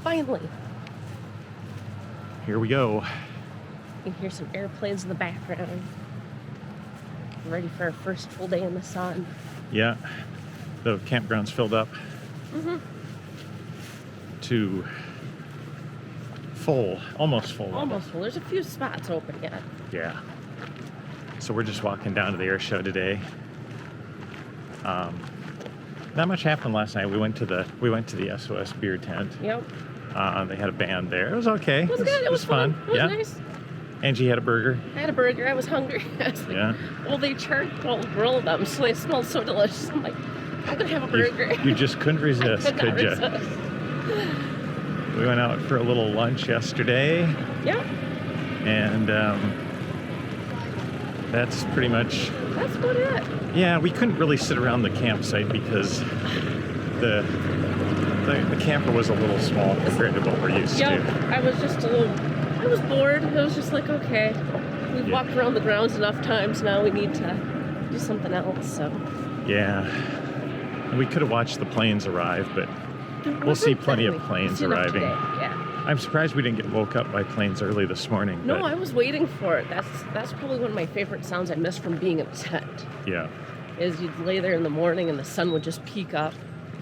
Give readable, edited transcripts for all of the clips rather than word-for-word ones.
Finally. Here we go. You can hear some airplanes in the background. Ready for our first full day in the sun. Yeah, the campground's filled up to full, almost full. Almost full. There's a few spots open yet. Yeah. So we're just walking down to the air show today. Not much happened last night. We went to the SOS beer tent. Yep. They had a band there. It was okay. It was good. It was fun. It was yeah. nice. Angie had a burger. I had a burger. I was hungry. I was like, Yeah. well, they charcoal grilled them, so they smelled so delicious. I'm like, I'm gonna have a burger. You just couldn't resist, I could not could you? resist. We went out for a little lunch yesterday. Yep. And that's pretty much. That's about it. Yeah, we couldn't really sit around the campsite because the camper was a little small compared to what we're used to. I was just I was bored. It was just like, okay, we've walked around the grounds enough times now. We need to do something else. So. Yeah. And we could have watched the planes arrive, but we'll see plenty of planes arriving. Yeah. I'm surprised we didn't get woke up by planes early this morning. No, I was waiting for it. That's probably one of my favorite sounds I miss from being in a tent. Yeah. Is you'd lay there in the morning and the sun would just peek up.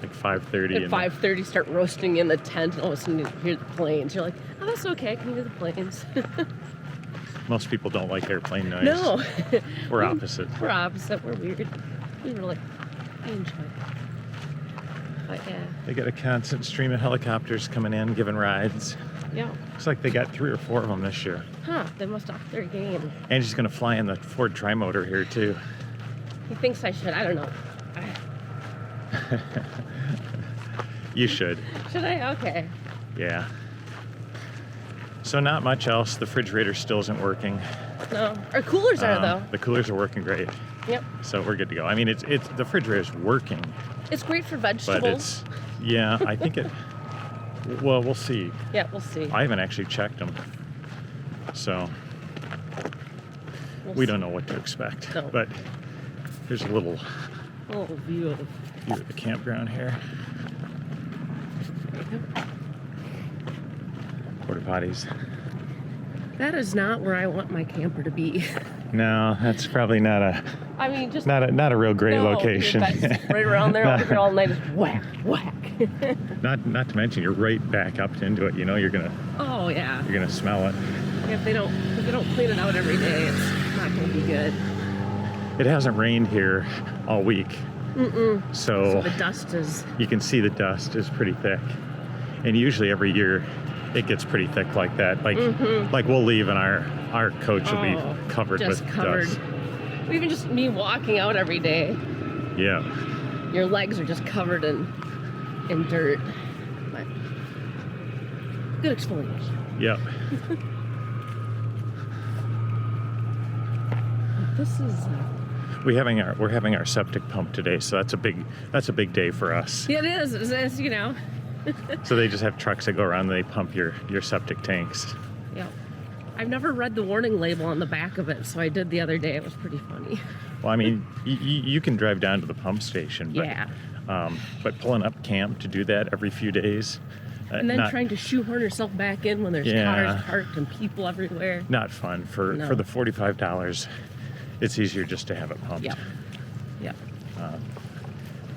Like 5:30. At 5:30, start roasting in the tent, and all of a sudden you hear the planes. You're like, oh, that's okay. I can hear the planes. Most people don't like airplane noise. No. We're opposite. We're opposite. We're weird. We really enjoy it. But yeah. They got a constant stream of helicopters coming in, giving rides. Yeah. Looks like they got 3 or 4 of them this year. Huh, they must up their game. Angie's gonna fly in the Ford Tri-Motor here too. He thinks I should. I don't know. You should. Should I? Okay. Yeah. So not much else. The refrigerator still isn't working. No. Our coolers are though. The coolers are working great. Yep. So we're good to go. I mean, it's the refrigerator's working. It's great for vegetables. But it's, yeah, I think it. Well, we'll see. Yeah, we'll see. I haven't actually checked them, so we don't know what to expect. No. But here's a little view of the campground here. Porta potties. That is not where I want my camper to be. No, that's probably not a. I mean, just not a real great location. That's right around there, all night, just whack, whack. Not to mention, you're right back up into it. You know, you're gonna. Oh yeah. You're gonna smell it. If they don't clean it out every day, it's not gonna be good. It hasn't rained here all week. So the dust is. You can see the dust is pretty thick, and usually every year it gets pretty thick like that. Like we'll leave and our coach will be covered with dust. Even just me walking out every day. Yeah. Your legs are just covered in dirt. But good explanation. Yep. This is. We're having our septic pump today, so that's a big day for us. Yeah, it is. It's you know. So they just have trucks that go around and they pump your septic tanks. Yeah. I've never read the warning label on the back of it, so I did the other day. It was pretty funny. Well, I mean, you can drive down to the pump station, but, yeah. But pulling up camp to do that every few days. And then trying to shoehorn yourself back in when there's cars parked and people everywhere. Not fun. For the $45, it's easier just to have it pumped. Yep. Yep.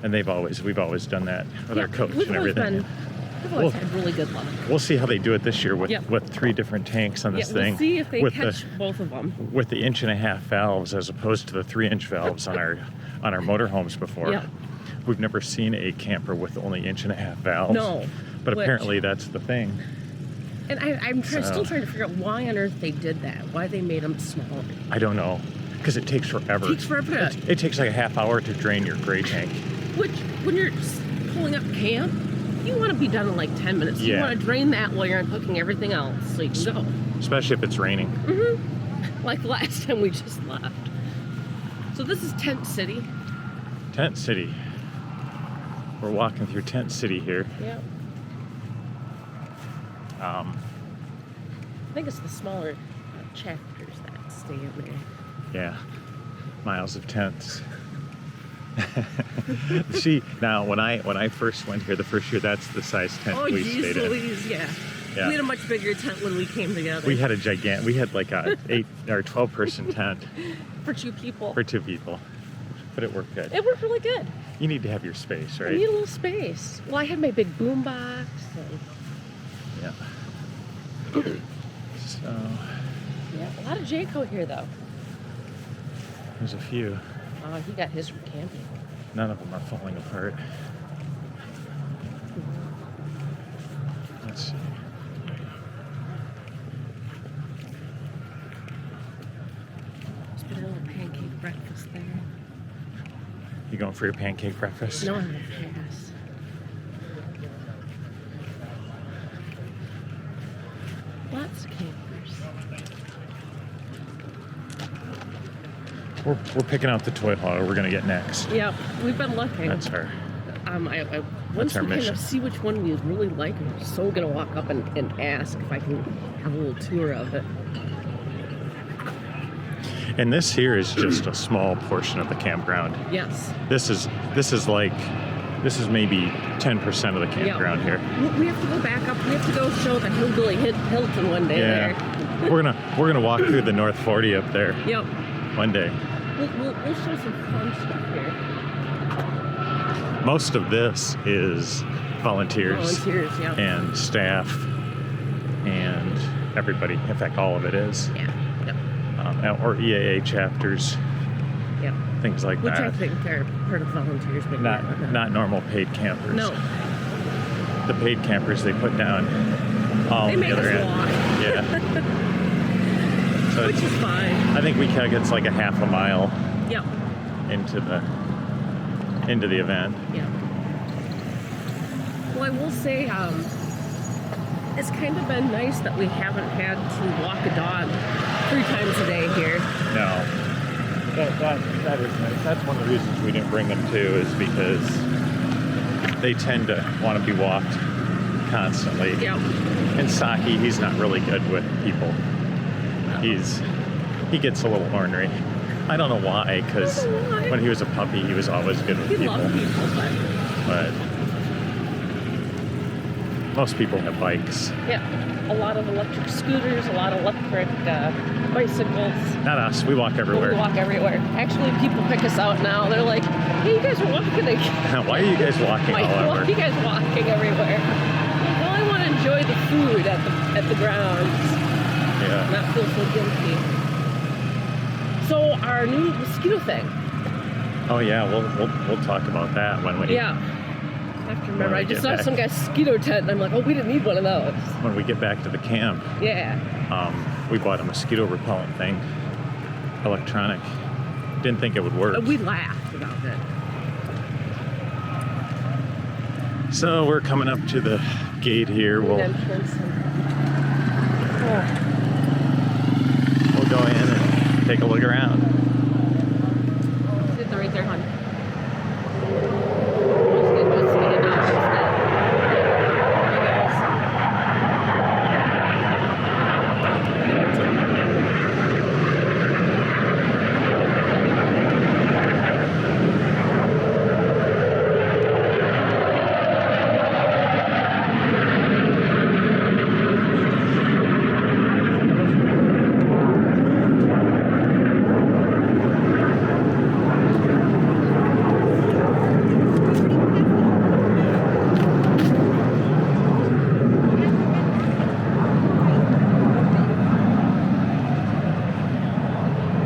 And we've always done that with our coach and everything. We've always had really good luck. We'll see how they do it this year with 3 different tanks on this thing. We'll see if they catch both of them. With the 1.5-inch valves as opposed to the 3-inch valves on our motorhomes before. Yep. We've never seen a camper with only 1.5-inch valves. No. But apparently that's the thing. And I'm still trying to figure out why on earth they did that. Why they made them smaller. I don't know. Because it takes forever. It takes forever. It takes like a half hour to drain your gray tank. Which, when you're pulling up camp, you want to be done in like 10 minutes. Yeah. You want to drain that while you're uncooking everything else so you can go. Especially if it's raining. Mm-hmm. Like last time we just left. So this is Tent City. Tent City. We're walking through Tent City here. Yeah. I think it's the smaller chapters that stay in there. Yeah. Miles of tents. See, now when I first went here the first year, that's the size tent Oh, we geez stayed in. Louise, yeah. Yeah. We had a much bigger tent when we came together. We had we had like a 8 or 12 person tent For 2 people. for 2 people, but it worked good. It worked really good. You need to have your space, I right? need a little space. Well, I had my big boom box. And, Yeah. So yeah, a lot of Jayco here, though. there's a few. Oh, he got his from camping. None of them are falling apart. Let's see. Let's put a little pancake breakfast there. You going for your pancake breakfast? No, I'm gonna pass. Lots of campers. We're picking out the toy hauler we're gonna get next. Yep, we've been looking. That's our Once our we kind mission. of see which one we really like, I'm so gonna walk up and ask if I can have a little tour of it. And this here is just a small portion of the campground. Yes. This is maybe 10% of the campground here. We have to go back up. We have to go show the Hillbilly Hilton one day there. we're gonna walk through the North 40 up there Yep. one day. We'll show some fun stuff here. Most of this is volunteers Volunteers, yeah. and staff and everybody. In fact, all of it is. Yeah. Yep. Or EAA chapters, Yep. things like Which that. I think they're part of volunteers, but Not normal paid campers. No. The paid campers they put down all They on make the other us end. walk. Yeah. So Which is fine. I think we it's like a half a mile Yep. into the event. Yeah. Well, I will say, it's kind of been nice that we haven't had to walk a dog 3 times a day here. No. That is nice. That's one of the reasons we didn't bring them too, is because they tend to want to be walked constantly. Yep. And Saki, he's not really good with people. He gets a little ornery. I don't know why, because when he was a puppy, he was always good with He people. loved people, But most people have bikes. yeah, a lot of electric scooters, a lot of electric bicycles. Not us. We walk We everywhere. walk everywhere. Actually, people pick us out now. They're like, "Hey, you guys are walking again." Why are you guys walking Why all are over? you guys walking everywhere? Well, I want to enjoy the food at the grounds, Yeah. not feel so guilty. So our new mosquito thing. Oh yeah. We'll talk about that when we Yeah. I have to remember. we I just get saw back. some guy's mosquito tent, and I'm like, oh, we didn't need one of those. when we get back to the camp. Yeah. We bought a mosquito repellent thing, electronic. Didn't think it would work. We laughed about it. So we're coming up to the gate here. We'll Entrance and- go in and take a look around. Sit there right there, hon.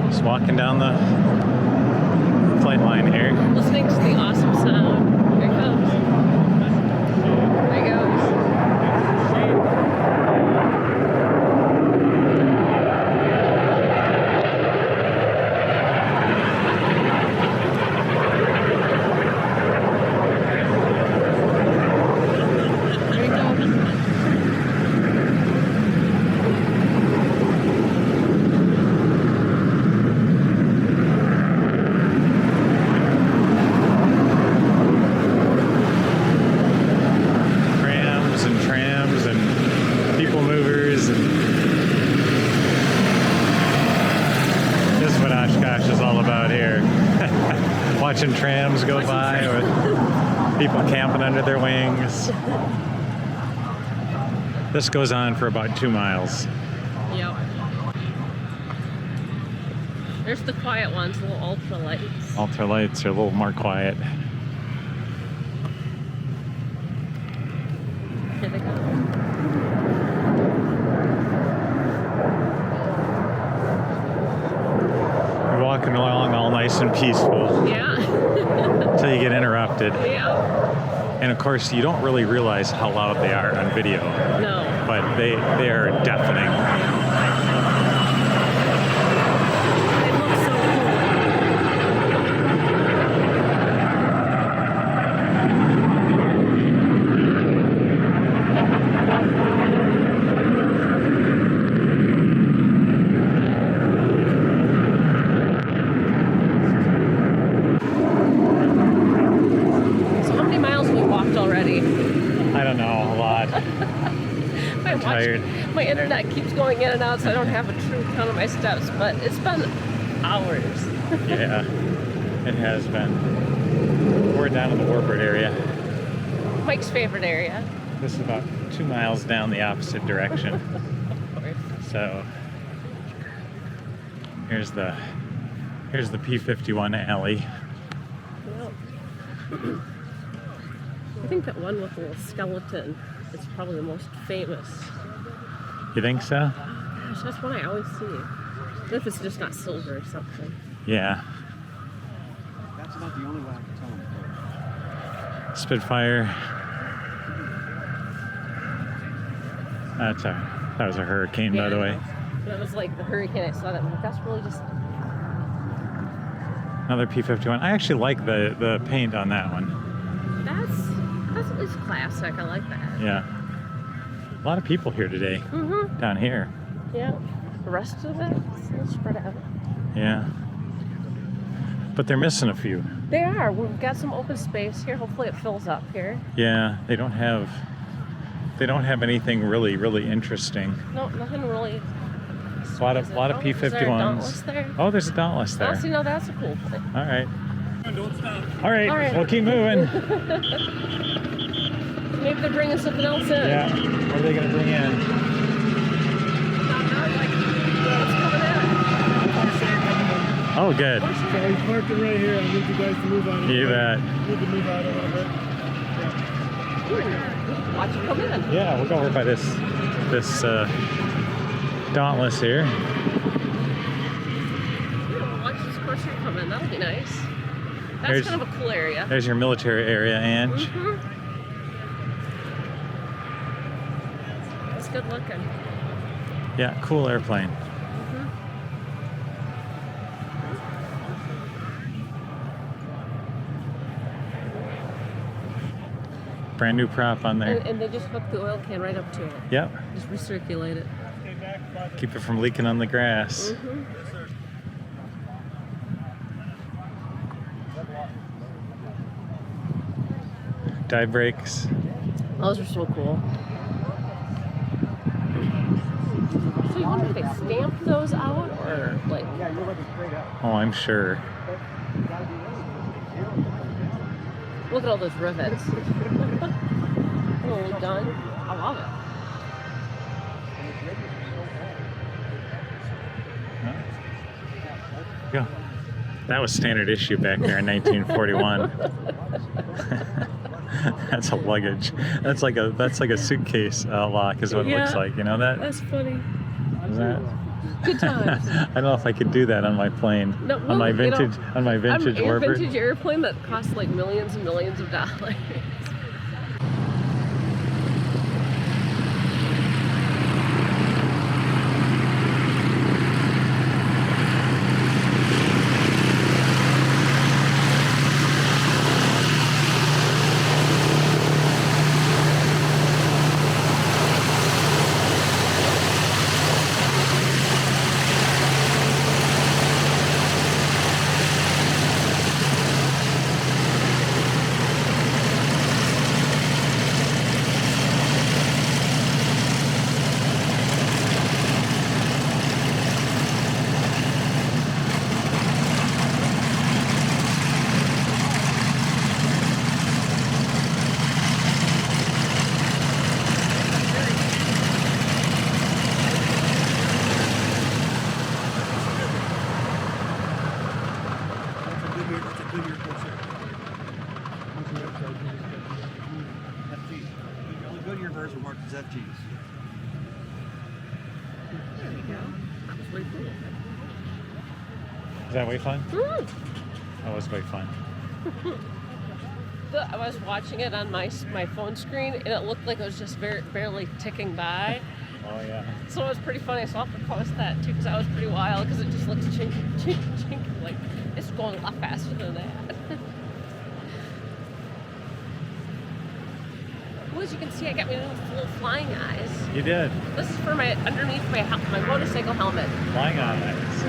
Just walking down the flight line here. Listening to the awesome sound. Here it comes. There it goes. There you go. watching trams go by with people camping under their wings. This goes on for about 2 miles. Yep. There's the quiet ones, little ultralights. Ultralights are a little more quiet. Here they go. You're walking along all nice and peaceful Yeah. until you get interrupted. Yeah. And of course, you don't really realize how loud they are on video, No. but they are deafening. They look so So how many miles have we walked already? I don't know, a lot. I'm tired. My internet keeps going in and out, so I don't have a true count of my steps, but it's been hours. Yeah, it has been. We're down in the Warbird area. Mike's favorite area. This is about 2 miles down the opposite direction. Of course. So here's the P51 alley. Yep. I think that one with the little skeleton is probably the most famous. You think so? Gosh, that's one I always see. What if it's just not silver or something? Yeah. That's about the only way I can tell them. Spitfire. That was a hurricane, by the way. That was like the hurricane. I saw that. I'm like, that's really just. Another P51. I actually like the paint on that one. That's at least classic. I like that. Yeah. A lot of people here today. Mm-hmm. Down here. Yeah. The rest of it, it's spread out. Yeah. But they're missing a few. They are. We've got some open space here. Hopefully it fills up here. Yeah, they don't have anything really interesting. No, nothing really. A lot of Is there a Dauntless P51s. there? Oh, there's a Dauntless there. Oh, see, no, that's a cool thing. All right. Don't stop. All right. All right. We'll keep moving. Maybe they're bringing something else in. Yeah. What are they gonna bring in? Not like what's coming in. Oh, good. So he's parking right here. I need you guys to move on. You bet. Need to move out a little bit. Watch it come in. Yeah, we'll go over by this Dauntless here. Yeah, watch this courser come in. That'll be nice. That's There's- kind of a cool area. There's your military area, Ange. Mm-hmm. That's good looking. Yeah, cool airplane. Brand new prop on there. And they just hook the oil can right up to it. Yep. Just recirculate it. Keep it from leaking on the grass. Mm-hmm. Dive brakes. Those are so cool. So you wonder if they stamped those out or like. Yeah, you're looking straight up. Oh, I'm sure. Look at all those rivets. Oh, done. I love it. Go. That was standard issue back there in 1941. That's a luggage. That's like a suitcase lock is what it looks Yeah. like. You know that? That's funny. Is that? Good times. I don't know if I could do that on my plane. No, on my well, you know, vintage Your Warbird. vintage airplane that costs like millions and millions of dollars. Interior birds were marked as FGs. There we go. That was way cool. Is that way fun? Mm. That was way fun. I was watching it on my phone screen, and it looked like it was just barely ticking by. Oh yeah. So it was pretty funny. So I'll have to post that too, because that was pretty wild. Because it just looks chinky, chinky, chinky. Like it's going a lot faster than that. Well, as you can see, I got my little flying eyes. You did. This is for underneath my motorcycle helmet. Flying eyes.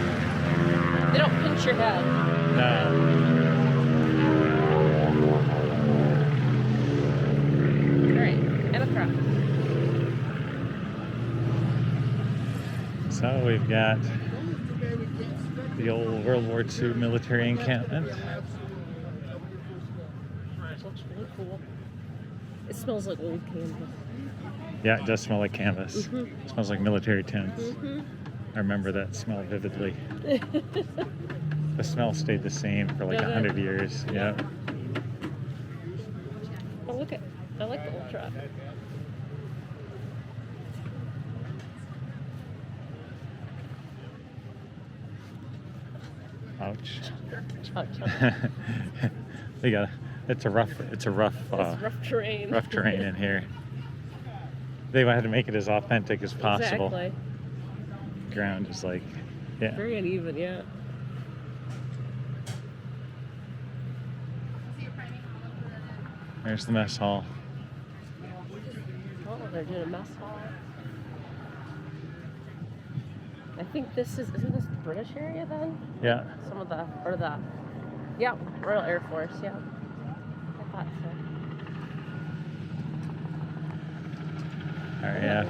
They don't pinch your head. No. Alright, and a crop. So we've got the old World War II military encampment. It looks really cool. It smells like old canvas. Yeah, it does smell like canvas. Mhm. It smells like military tents. Mm-hmm. I remember that smell vividly. The smell stayed the same for like Did it? 100 years. Yeah. Oh, look at, I like the Ultra. Ouch. Chug, chug. We got. It's a rough It's rough terrain. rough terrain in here. They had to make it as authentic as possible. Exactly. Ground is like, yeah. Very uneven, yeah. There's the mess hall. Oh, they're doing a mess hall. I think isn't this the British area then? Yeah. Some of yeah, Royal Air Force, yeah. I thought so. All right, yeah.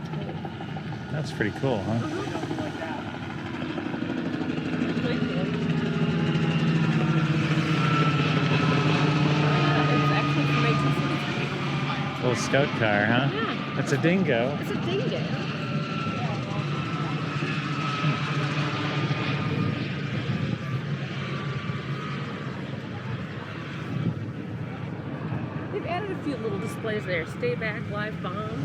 That's pretty cool, huh? Really cool. It's actually from 1943. Little scout car, huh? Yeah. It's a dingo. It's a dingo. They've added a few little displays there. Stay back, live bomb.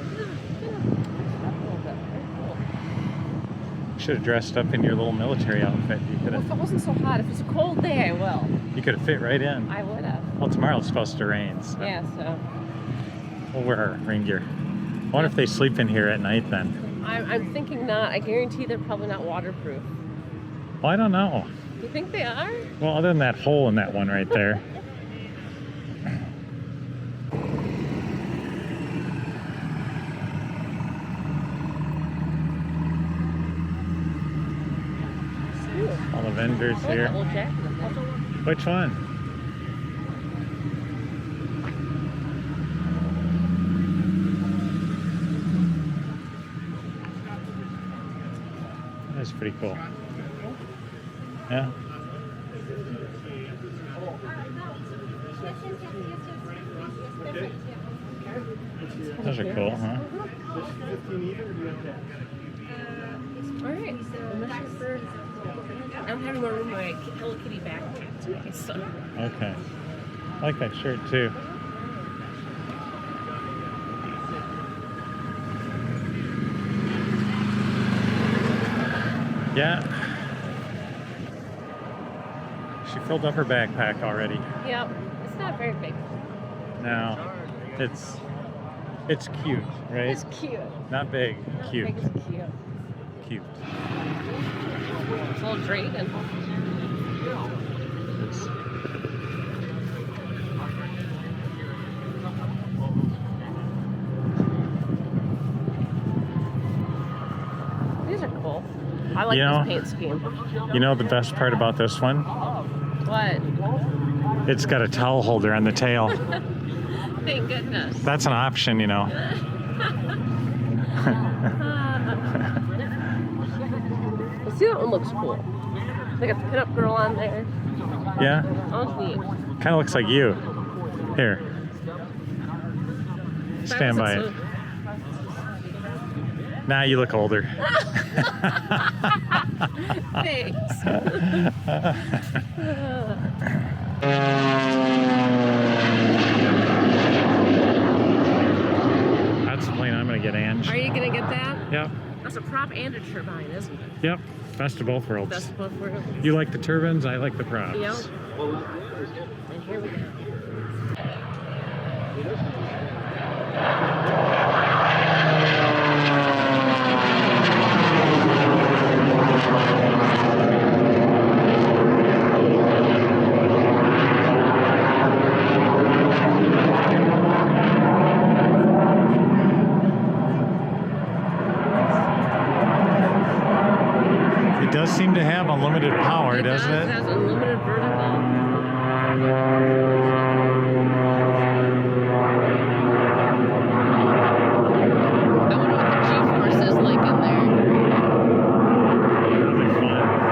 Should have dressed up in your little military outfit. You could Well, if it have. wasn't so hot, if it's a cold day, I will. You could have fit right in. I would have. Well, tomorrow it's supposed to rain. So Yeah, so we'll wear our rain gear. I wonder if they sleep in here at night then. I'm thinking not. I guarantee they're probably not waterproof. Well, I don't know. You think they are? Well, other than that hole in that one right there. All the vendors I like here. that little jacket up there. Which one? That's pretty cool. Yeah. Those are cool, huh? Alright, I'm having more room in my Hello Kitty backpack today, so. Okay. I like that shirt too. Yeah. She filled up her backpack already. Yep, it's not very big. No. It's cute, right? It's cute. Not big, cute. I think it's cute. Cute. It's a little dragon. It's- These are cool. I like You know- this paint scheme. You know the best part about this one? What? It's got a towel holder on the tail. Thank goodness. That's an option, you know. Let's see, that one looks cool. They got the pinup girl on there. Yeah? Oh, neat. Kind of looks like you. Here. Stand by it. Nah, you look older. Thanks. That's the plane get Ange. Are you gonna get that? Yep. That's a prop and a turbine, isn't it? Yep. Best of both worlds. Best of both worlds. You like the turbines, I like the props. Yep. And here we go. It does seem to have unlimited power, doesn't it? It has unlimited vertical. I wonder what the G-force is like in there.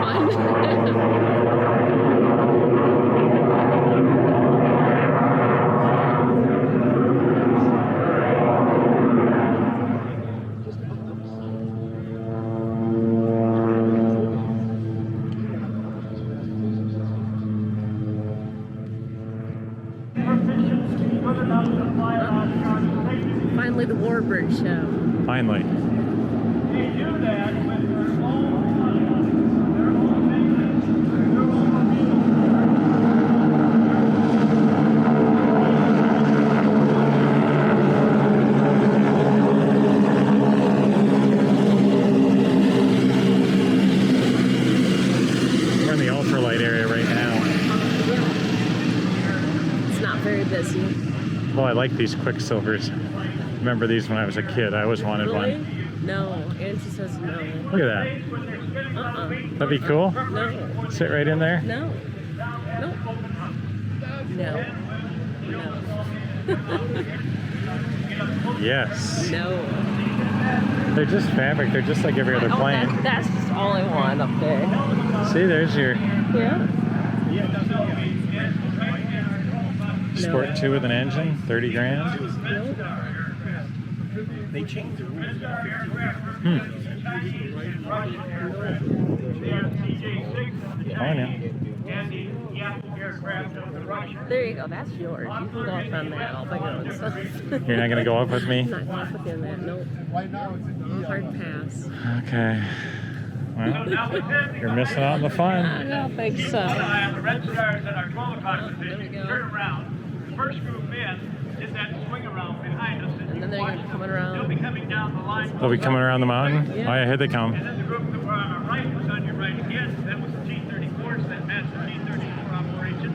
That'll be fun. Finally, the Warbird show. Finally. They do that with their own We're in the ultralight area right now. It's not very busy. Well, I like these Quicksilvers. Remember these when I was a kid. I always wanted Really? one. No. Angie says no. Look at that. That'd be cool. No. Sit right in there. No. Nope. No. Yes. No. They're just fabric. They're just like every other Oh, plane. that's just all I want up there. See, there's your Yeah. Sport 2 with an engine, 30 grand. Nope. They change the rules. Oh, yeah. There you go. That's yours. You can go up on that all by yourself. You're not going to go up with me? I'm not going up within that. Nope. Hard pass. Okay. Well, you're missing out on the fun. I don't think so. The red stars at our 12 o'clock There we position. go. Turn around. The first group in is that swing around behind us. And then they're going to be coming around. They'll be coming down the line. They'll be coming around the mountain? Yeah. Oh, yeah, here they come. And then the group that were on our right was on your right again. That was the T-34s that matched the T-34 operation.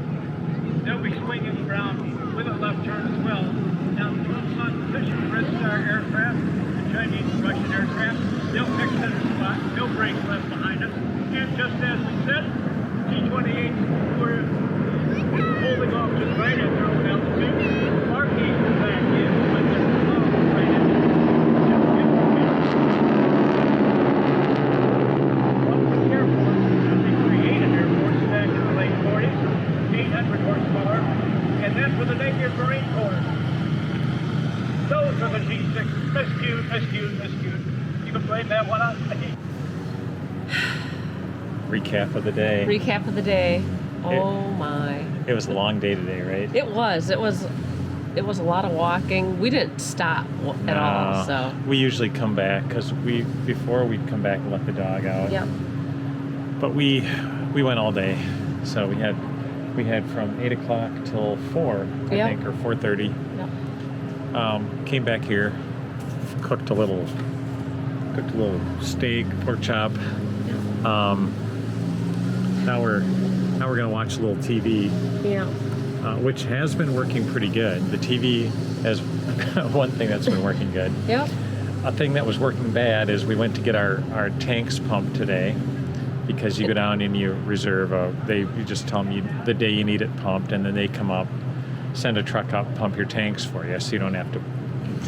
They'll be swinging around with a left turn as well. Now, the groups on position, the Red Star aircraft, the Chinese and Russian aircraft, they'll pick center spot. They'll break left behind us. And just as we said, T-28s were holding off to the right at their own altitude. Marquis back in with their right at the airport, they created airports back in the late 40s, 800 horsepower, and then for the Native Marine Corps. Those are the G6. Miscued. You can blame that one on me. Recap of the day. Recap of the day. Oh my. It was a long day today, right? It was a lot of walking. We didn't stop at all, so. We usually come back because before we'd come back and let the dog out. Yep. But we went all day, so we had from 8 o'clock till 4, I Yep. think, or 4:30. Yep. Came back here, cooked a little steak, pork chop. Now we're gonna watch a little TV. Yeah. Which has been working pretty good. The TV has one thing that's been working good. Yep. A thing that was working bad is we went to get our tanks pumped today, because you go down and you reserve you just tell them the day you need it pumped, and then they come up, send a truck up, pump your tanks for you, so you don't have to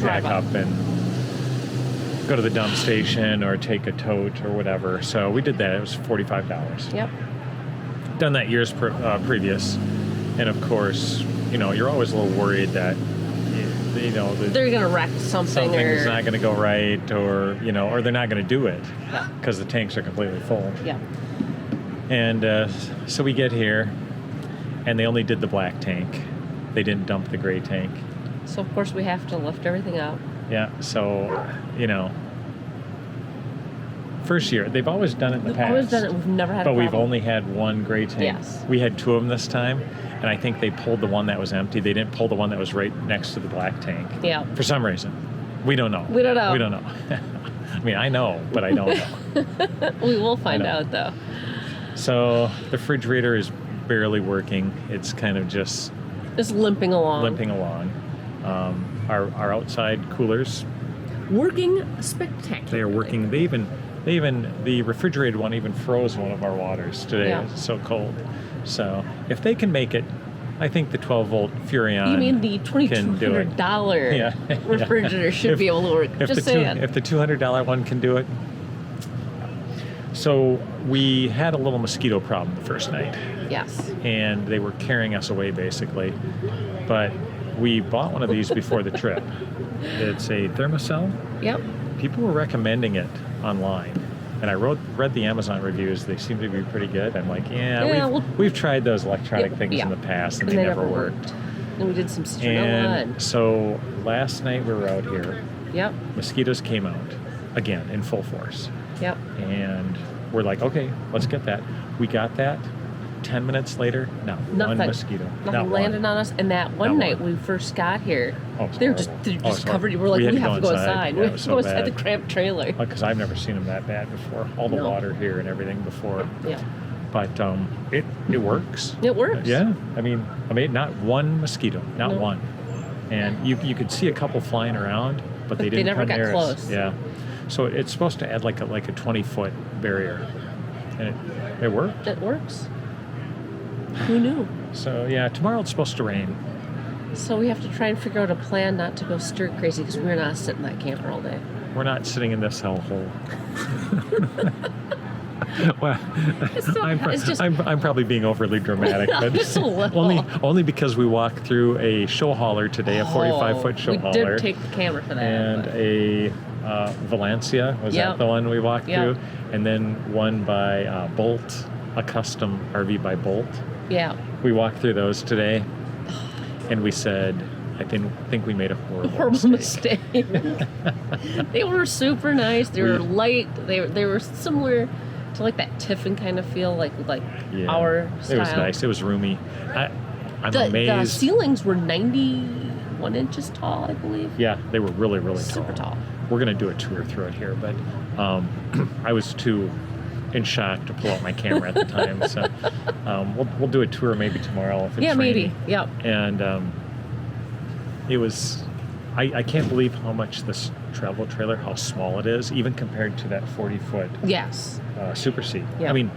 back up and go to the dump station or take a tote or whatever. So we did that. It was $45. Yep. Done that years previous. And of course, you're always a little worried that, They're gonna wreck something something's or. not going to go right, or they're not going to do it Yeah. because the tanks are completely full. Yeah. And so we get here, and they only did the black tank. They didn't dump the gray tank. So of course we have to lift everything up. Yeah. So, first year they've always done it in the We've past. always done it. We've never had a But we've problem. only had one gray tank. Yes. We had 2 of them this time, and I think they pulled the one that was empty. They didn't pull the one that was right next to the black tank. Yeah. For some reason. We don't know. We don't know. We don't know. I mean, I know, but I don't know. We will find know. out though. So the refrigerator is barely working. It's kind of just Just limping along. limping along. Our outside coolers, Working spectacular. they are working. The refrigerated one even froze one of our waters today. Yeah. It's so cold. So if they can make it, I think the 12-volt Furrion. You mean the can do it. $2,200 Yeah. refrigerator should If- be able to work? If Just the saying. if the $200 one can do it. So we had a little mosquito problem the first night, Yes. and they were carrying us away basically. But we bought one of these before the trip. It's a Thermacell. Yep. People were recommending it online, and I read the Amazon reviews. They seem to be pretty good. I'm like, we've tried those electronic things in the past, and they never worked. And we did some citronella. And so last night we were out here. Yep. Mosquitoes came out again in full force, Yep. and we're like, okay, let's get that. We got that. 10 minutes later, not Nothing. one mosquito. Nothing Not landed one. on us. And that one Not night one. we first got here, Oh, it was they're horrible. just Oh, it was covered. horrible. We're like, We had we to have go to go inside. inside. Yeah, We it have was to so go inside the bad. cramped trailer. Because I've never seen them that bad before. All the No. water here and everything before. Yeah. But it works. It works. Yeah. I mean, not one mosquito, not No. one. And you could see a couple flying around, but they they didn't never come got near close. us. Yeah. So it's supposed to add like a 20-foot barrier, and it worked. It works. Who knew? So yeah, tomorrow it's supposed to rain. So we have to try and figure out a plan not to go stir crazy because we're not sitting in that camper all day. We're not sitting in this hellhole. Well, It's just- I'm probably being overly dramatic, but Just a little. only because we walked through a show hauler today, a 45-foot show we hauler, did take the camera for that. and but- a Valencia. Was Yep. that the one we walked Yep. through? And then one by Bolt, a custom RV by Bolt. yeah. We walked through those today, and we said, I think we made a Horrible mistake. They were super nice. They were light. They were similar to like that Tiffin kind of feel, like Yeah. our style. It was nice. It was roomy. I'm The amazed. ceilings were 91 inches tall, I believe. Yeah, they were really, really Super tall. We're going to do a tour through it here, but I was too in shock to pull out my camera at the time. So we'll do a tour maybe tomorrow if it's Yeah, maybe. rainy. Yep. And it was, I can't believe how much this travel trailer, how small it is, even compared to that 40-foot Yes. Super Seat. Yeah. I mean,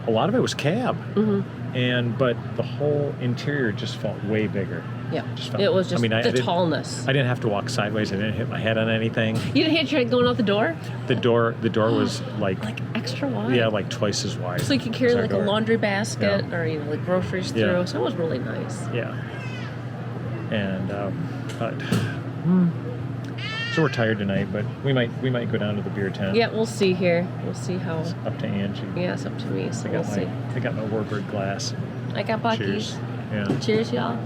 a lot of it was cab, Mm-hmm. but the whole interior just felt way bigger. Yeah. Just felt- It was just I the didn't- tallness. I didn't have to walk sideways. I didn't hit my head on anything. You didn't hit your head going out the door? The door was like Extra wide. yeah, like twice as wide. So you could carry as our like a door. laundry basket Yeah. or like groceries through. Yeah. So it was really nice. Yeah. And but so we're tired tonight, but we might go down to the beer tent. Yeah, we'll see here. We'll see how. It's up to Angie. Yeah, it's up to me. So we'll see. I got my Warbird glass. I got Buc-ee's. Cheers. Yeah. Cheers, y'all.